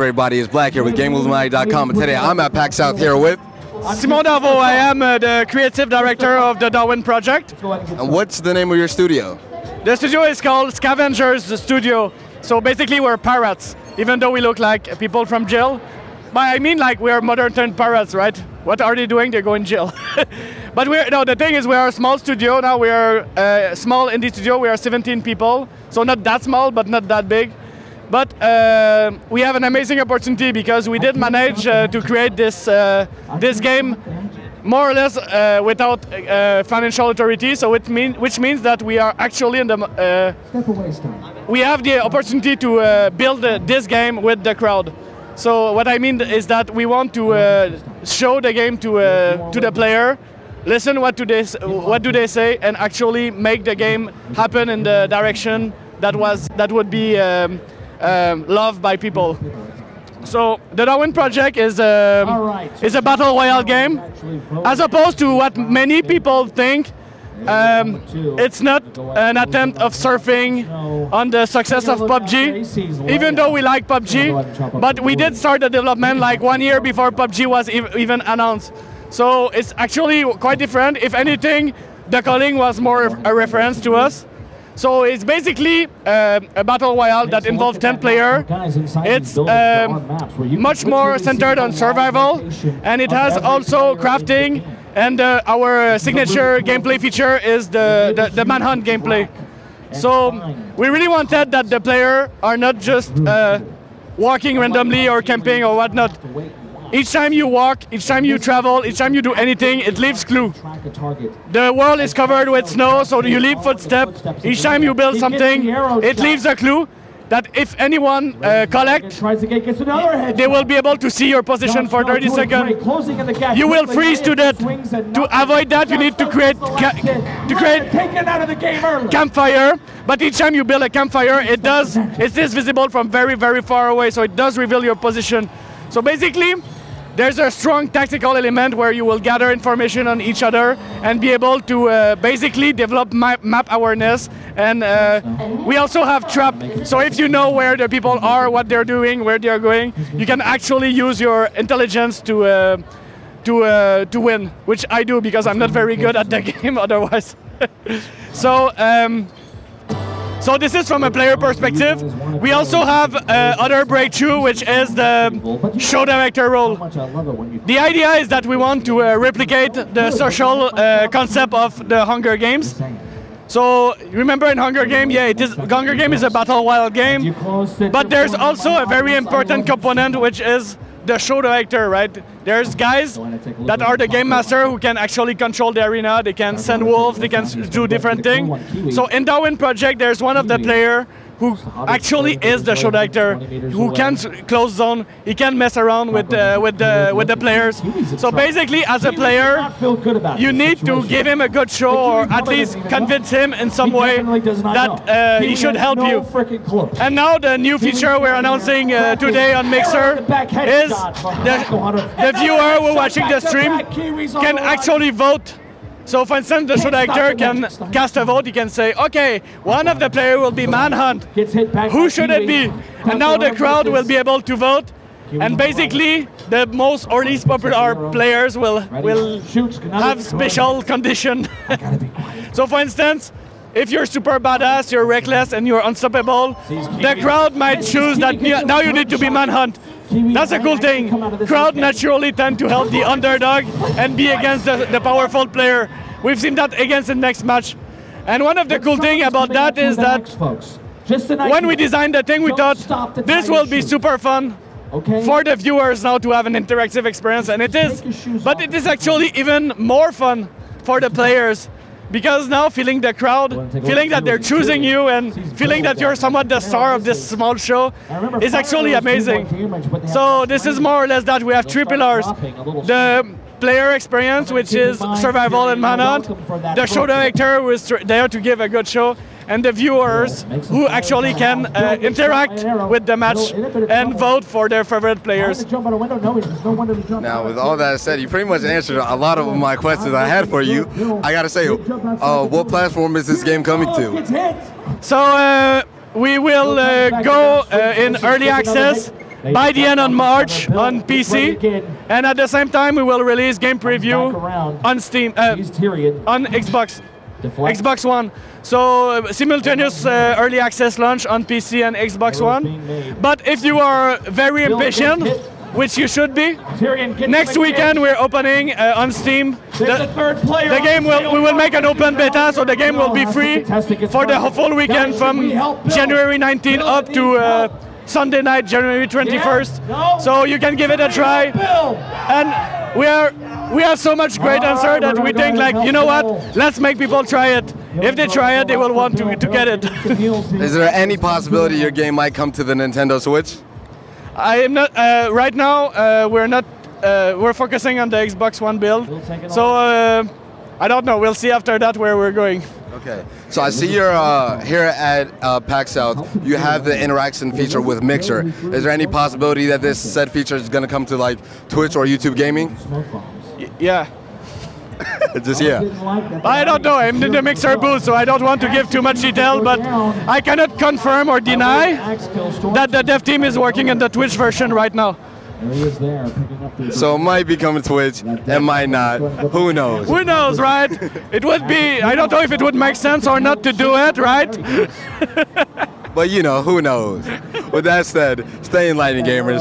everybody? It's Black here with GameIlluminaughty.com, and today I'm at Pax South here with Simon Darvin. I am the creative director of the Darwin Project. And what's the name of your studio? The studio is called Scavengers The Studio. So basically we're pirates, even though we look like people from jail. But I mean, like, we're modern pirates, right? What are they doing? They're going to jail. But the thing is, we are a small studio now. We are a small indie studio. We are 17 people, so not that small, but not that big. But we have an amazing opportunity because we did manage to create this game more or less without financial authority. So which means that we are actually in the we have the opportunity to build this game with the crowd. So what I mean is that we want to show the game to the player, listen what do they say, and actually make the game happen in the direction that would be loved by people. So the Darwin Project is a battle royale game, as opposed to what many people think. It's not an attempt of surfing on the success of PUBG, even though we like PUBG, but we did start the development like 1 year before PUBG was even announced. So it's actually quite different. If anything, the calling was more a reference to us. So it's basically a battle royale that involves 10 players. It's much more centered on survival, and it has also crafting. And our signature gameplay feature is the manhunt gameplay. So we really wanted that the player are not just walking randomly or camping or whatnot. Each time you walk, each time you travel, each time you do anything, it leaves clue. The world is covered with snow, so you leave footsteps. Each time you build something, it leaves a clue that if anyone collect, they will be able to see your position for 30 seconds. You will freeze to death. To avoid that, you need to create campfire. But each time you build a campfire, it is visible from very far away, so it does reveal your position. So basically, there's a strong tactical element where you will gather information on each other and be able to basically develop map awareness. And we also have trap. So if you know where the people are, what they're doing, where they're going, you can actually use your intelligence to win, which I do because I'm not very good at the game otherwise. So this is from a player perspective. We also have other breakthrough, which is the show director role. The idea is that we want to replicate the social concept of the Hunger Games. So remember in Hunger Game, Hunger Game is a battle royale game, but there's also a very important component, which is the show director, right? There's guys that are the game master who can actually control the arena. They can send wolves, they can do different things. So in Darwin Project, there's one of the player who actually is the show director, who can close zone, he can mess around with the players. So basically, as a player, you need to give him a good show, or at least convince him in some way that he should help you. And now the new feature we're announcing today on Mixer is the viewer who watching the stream can actually vote. So for instance, the show director can cast a vote. He can say, okay, one of the players will be manhunt. Who should it be? And now the crowd will be able to vote. And basically, the most or least popular players will have special condition. So for instance, if you're super badass, you're reckless, and you're unstoppable, the crowd might choose that now you need to be manhunt. That's a cool thing. Crowd naturally tend to help the underdog and be against the powerful player. We've seen that against the next match. And one of the cool things about that is that when we designed the thing, we thought this will be super fun for the viewers now to have an interactive experience, and it is. But it is actually even more fun for the players. Because now feeling the crowd, feeling that they're choosing you, and feeling that you're somewhat the star of this small show is actually amazing. So this is more or less that. We have three pillars. The player experience, which is survival and manhunt. The show director, who is there to give a good show. And the viewers who actually can interact with the match and vote for their favorite players. Now, with all that said, you pretty much answered a lot of my questions I had for you. I gotta say, what platform is this game coming to? So we will go in early access by the end of March on PC, and at the same time we will release game preview on Steam, on Xbox One. So simultaneous early access launch on PC and Xbox One. But if you are very impatient, which you should be, next weekend we're opening on Steam. The game we will make an open beta, so the game will be free for the full weekend from January 19th up to Sunday night, January 21st. So you can give it a try. And we have so much great answer that we think, like, you know what, let's make people try it. If they try it, they will want to get it. Is there any possibility your game might come to the Nintendo Switch? I am not right now. We're not. We're focusing on the Xbox One build. So I don't know. We'll see after that where we're going. Okay. So I see you're here at Pax South. You have the interaction feature with Mixer. Is there any possibility that this said feature is going to come to like Twitch or YouTube gaming? Yeah. Just yeah. I don't know. I'm in the Mixer booth, so I don't want to give too much detail, but I cannot confirm or deny that the dev team is working on the Twitch version right now. So it might be coming to Twitch, it might not. Who knows? Who knows, right? It would be, I don't know if it would make sense or not to do it, right? But you know, who knows? With that said, stay enlightened, gamers.